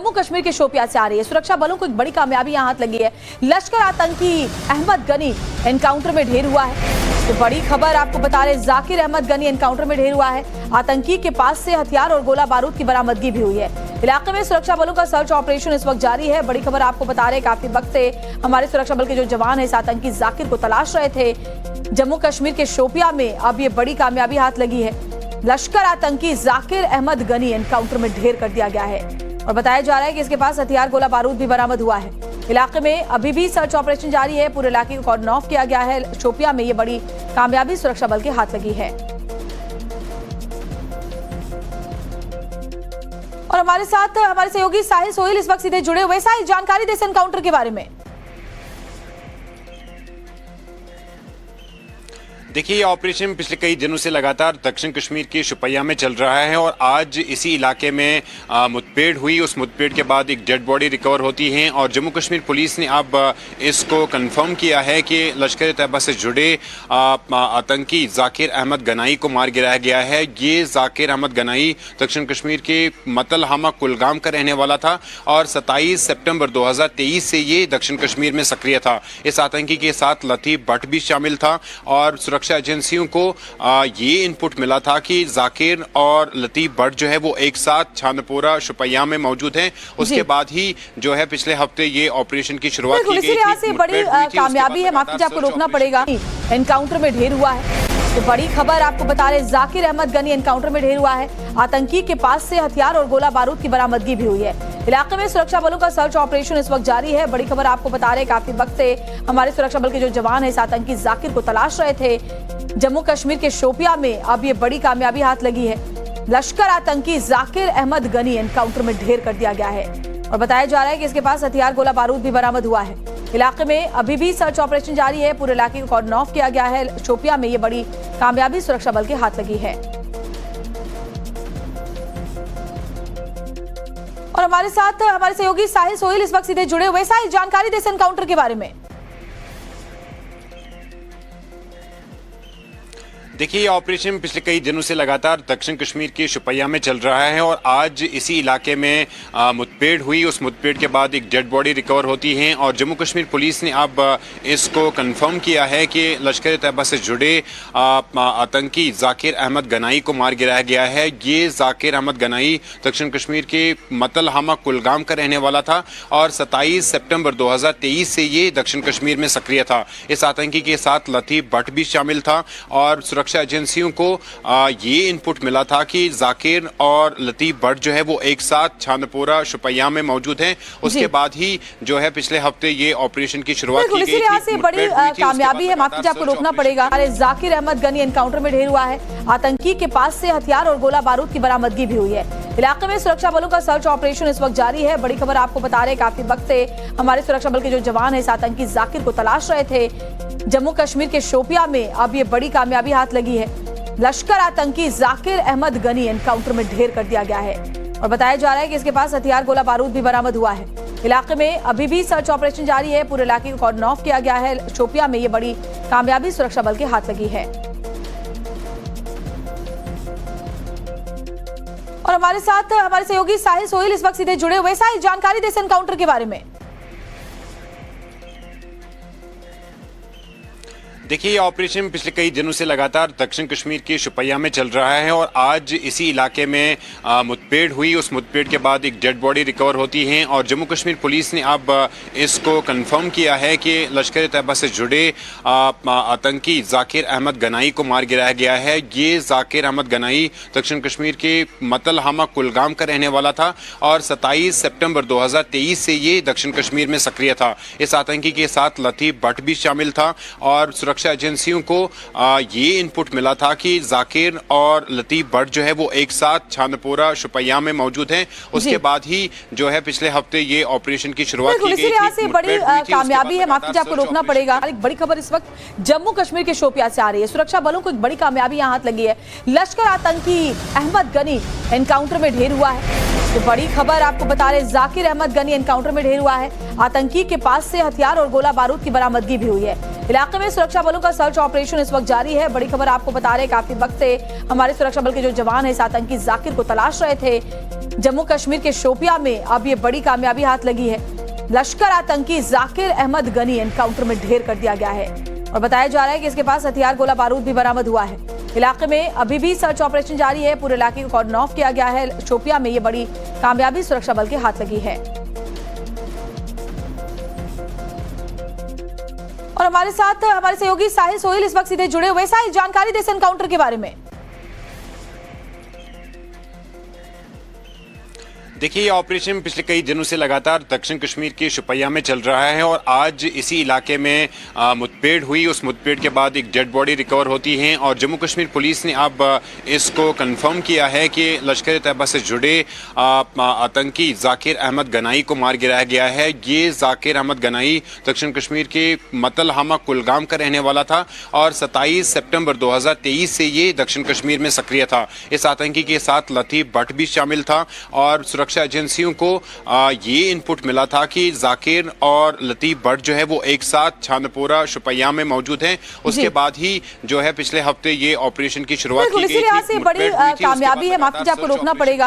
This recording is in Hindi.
जम्मू कश्मीर के शोपियां से आ रही है। सुरक्षा बलों को एक बड़ी कामयाबी यहां हाथ लगी है। लश्कर आतंकी अहमद गनी एनकाउंटर में ढेर हुआ है। तो बड़ी खबर आपको बता रहे, जाकिर अहमद गनी एनकाउंटर में ढेर हुआ है। आतंकी के पास से हथियार और गोला बारूद की बरामदगी भी हुई है। इलाके में सुरक्षा बलों का सर्च ऑपरेशन इस वक्त जारी है। बड़ी खबर आपको बता रहे, काफी वक्त से हमारे सुरक्षा बल के जो जवान है इस आतंकी जाकिर को तलाश रहे थे। जम्मू कश्मीर के शोपियां में अब ये बड़ी कामयाबी हाथ लगी है। लश्कर आतंकी जाकिर अहमद गनी एनकाउंटर में ढेर कर दिया गया है और बताया जा रहा है कि इसके पास हथियार गोला बारूद भी बरामद हुआ है। इलाके में अभी भी सर्च ऑपरेशन जारी है। पूरे इलाके को कॉर्डन ऑफ किया गया है। शोपियां में ये बड़ी कामयाबी सुरक्षा बल के हाथ लगी है। और हमारे साथ हमारे सहयोगी साहिल सोहेल इस वक्त सीधे जुड़े हुए। साहिल, जानकारी दे इस एनकाउंटर के बारे में। देखिए, ये ऑपरेशन पिछले कई दिनों से लगातार दक्षिण कश्मीर के शोपियां में चल रहा है और आज इसी इलाके में मुठभेड़ हुई। उस मुठभेड़ के बाद एक डेड बॉडी रिकवर होती है और जम्मू कश्मीर पुलिस ने अब इसको कंफर्म किया है कि लश्कर तैयबा से जुड़े आतंकी जाकिर अहमद गनाई को मार गिराया गया है। ये जाकिर अहमद गनाई दक्षिण कश्मीर के मतलहामा कुलगाम का रहने वाला था और 27 सितंबर 2023 से ये दक्षिण कश्मीर में सक्रिय था। इस आतंकी के साथ लतीफ भट्ट भी शामिल था और सुरक्षा एजेंसियों को ये इनपुट मिला था कि जाकिर और लतीफ भट्ट जो है वो एक साथ छानपोरा शोपियां में मौजूद हैं। उसके बाद ही जो है पिछले हफ्ते ये ऑपरेशन की शुरुआत की गई थी। बड़ी कामयाबी है, माफ कीजिए आपको रोकना पड़ेगा। एनकाउंटर में ढेर हुआ है। तो बड़ी खबर आपको बता रहे, जाकिर अहमद गनी एनकाउंटर में ढेर हुआ है। आतंकी के पास से हथियार और गोला बारूद की बरामदगी भी हुई है। इलाके में सुरक्षा बलों का सर्च ऑपरेशन इस वक्त जारी है। बड़ी खबर आपको बता रहे, काफी वक्त से हमारे सुरक्षा बल के जो जवान है इस आतंकी जाकिर को तलाश रहे थे। जम्मू कश्मीर के शोपियां में अब ये बड़ी कामयाबी हाथ लगी है। लश्कर आतंकी जाकिर अहमद गनी एनकाउंटर में ढेर कर दिया गया है और बताया जा रहा है कि इसके पास हथियार गोला बारूद भी बरामद हुआ है। इलाके में अभी भी सर्च ऑपरेशन जारी है। पूरे इलाके को कॉर्डन ऑफ किया गया है। शोपियां में ये बड़ी कामयाबी सुरक्षा बल के हाथ लगी है। और हमारे साथ हमारे सहयोगी साहिल सोहेल इस वक्त सीधे जुड़े हुए। साहिल, जानकारी दे इस एनकाउंटर के बारे में। देखिए, ये ऑपरेशन पिछले कई दिनों से लगातार दक्षिण कश्मीर के शोपियां में चल रहा है और आज इसी इलाके में मुठभेड़ हुई। उस मुठभेड़ के बाद एक डेड बॉडी रिकवर होती है और जम्मू कश्मीर पुलिस ने अब इसको कंफर्म किया है कि लश्कर तैयबा से जुड़े आतंकी जाकिर अहमद गनाई को मार गिराया गया है। ये जाकिर अहमद गनाई दक्षिण कश्मीर के मतलहामा कुलगाम का रहने वाला था और 27 सितंबर 2023 से ये दक्षिण कश्मीर में सक्रिय था। इस आतंकी के साथ लतीफ भट्ट भी शामिल था और सुरक्षा एजेंसियों को ये इनपुट मिला था कि जाकिर और लतीफ भट्ट जो है वो एक साथ छानपोरा शोपियां में मौजूद हैं। उसके बाद ही जो है पिछले हफ्ते ये ऑपरेशन की शुरुआत की गई थी। बड़ी कामयाबी है, माफ कीजिए आपको रोकना पड़ेगा। जाकिर अहमद गनी एनकाउंटर में ढेर हुआ है। आतंकी के पास से हथियार और गोला बारूद की बरामदगी भी हुई है। इलाके में सुरक्षा बलों का सर्च ऑपरेशन इस वक्त जारी है। बड़ी खबर आपको बता रहे, काफी वक्त से हमारे सुरक्षा बल के जो जवान है इस आतंकी जाकिर को तलाश रहे थे। जम्मू कश्मीर के शोपियां में अब ये बड़ी कामयाबी हाथ लगी है। लश्कर आतंकी जाकिर अहमद गनी एनकाउंटर में ढेर कर दिया गया है और बताया जा रहा है कि इसके पास हथियार गोला बारूद भी बरामद हुआ है। इलाके में अभी भी सर्च ऑपरेशन जारी है। पूरे इलाके को कॉर्डन ऑफ किया गया है। शोपियां में ये बड़ी कामयाबी सुरक्षा बल के हाथ लगी है। और हमारे साथ हमारे सहयोगी साहिल सोहेल इस वक्त सीधे जुड़े हुए। साहिल, जानकारी दे इस एनकाउंटर के बारे में। देखिए, ये ऑपरेशन पिछले कई दिनों से लगातार दक्षिण कश्मीर के शोपियां में चल रहा है और आज इसी इलाके में मुठभेड़ हुई। उस मुठभेड़ के बाद एक डेड बॉडी रिकवर होती है और जम्मू कश्मीर पुलिस ने अब इसको कंफर्म किया है कि लश्कर तैयबा से जुड़े आतंकी जाकिर अहमद गनाई को मार गिराया गया है। ये जाकिर अहमद गनाई दक्षिण कश्मीर के मतलहामा कुलगाम का रहने वाला था और 27 सितंबर 2023 से ये दक्षिण कश्मीर में सक्रिय था। इस आतंकी के साथ लतीफ भट्ट भी शामिल था और सुरक्षा एजेंसियों को ये इनपुट मिला था कि जाकिर और लतीफ भट्ट जो है वो एक साथ छानपोरा शोपियां में मौजूद हैं। उसके बाद ही जो है पिछले हफ्ते ये ऑपरेशन की शुरुआत की गई थी। बड़ी कामयाबी है, माफ कीजिए आपको रोकना पड़ेगा। एक बड़ी खबर इस वक्त जम्मू कश्मीर के शोपियां से आ रही है। सुरक्षा बलों को एक बड़ी कामयाबी यहां हाथ लगी है। लश्कर आतंकी अहमद गनी एनकाउंटर में ढेर हुआ है। तो बड़ी खबर आपको बता रहे, जाकिर अहमद गनी एनकाउंटर में ढेर हुआ है। आतंकी के पास से हथियार और गोला बारूद की बरामदगी भी हुई है। इलाके में सुरक्षा बलों का सर्च ऑपरेशन इस वक्त जारी है। बड़ी खबर आपको बता रहे, काफी वक्त से हमारे सुरक्षा बल के जो जवान है इस आतंकी जाकिर को तलाश रहे थे। जम्मू कश्मीर के शोपियां में अब ये बड़ी कामयाबी हाथ लगी है। लश्कर आतंकी जाकिर अहमद गनी एनकाउंटर में ढेर कर दिया गया है और बताया जा रहा है कि इसके पास हथियार गोला बारूद भी बरामद हुआ है। इलाके में अभी भी सर्च ऑपरेशन जारी है। पूरे इलाके को कॉर्डन ऑफ किया गया है। शोपियां में ये बड़ी कामयाबी सुरक्षा बल के हाथ लगी है। और हमारे साथ हमारे सहयोगी साहिल सोहेल इस वक्त सीधे जुड़े हुए। साहिल, जानकारी दे इस एनकाउंटर के बारे में। देखिए, ये ऑपरेशन पिछले कई दिनों से लगातार दक्षिण कश्मीर के शुपैया में चल रहा है और आज इसी इलाके में मुठभेड़ हुई। उस मुठभेड़ के बाद एक डेड बॉडी रिकवर होती है और जम्मू कश्मीर पुलिस ने अब इसको कंफर्म किया है कि लश्कर तैयबा से जुड़े आतंकी जाकिर अहमद गनाई को मार गिराया गया है। ये जाकिर अहमद गनाई दक्षिण कश्मीर के मतलहामा कुलगाम का रहने वाला था और 27 सितंबर 2023 से ये दक्षिण कश्मीर में सक्रिय था। इस आतंकी के साथ लतीफ भट्ट भी शामिल था और सुरक्षा एजेंसियों को ये इनपुट मिला था कि जाकिर और लतीफ भट्ट जो है वो एक साथ छानपोरा शुपैया में मौजूद हैं। उसके बाद ही जो है पिछले हफ्ते ये ऑपरेशन की शुरुआत की गई थी। बड़ी कामयाबी है, माफ कीजिए आपको रोकना पड़ेगा।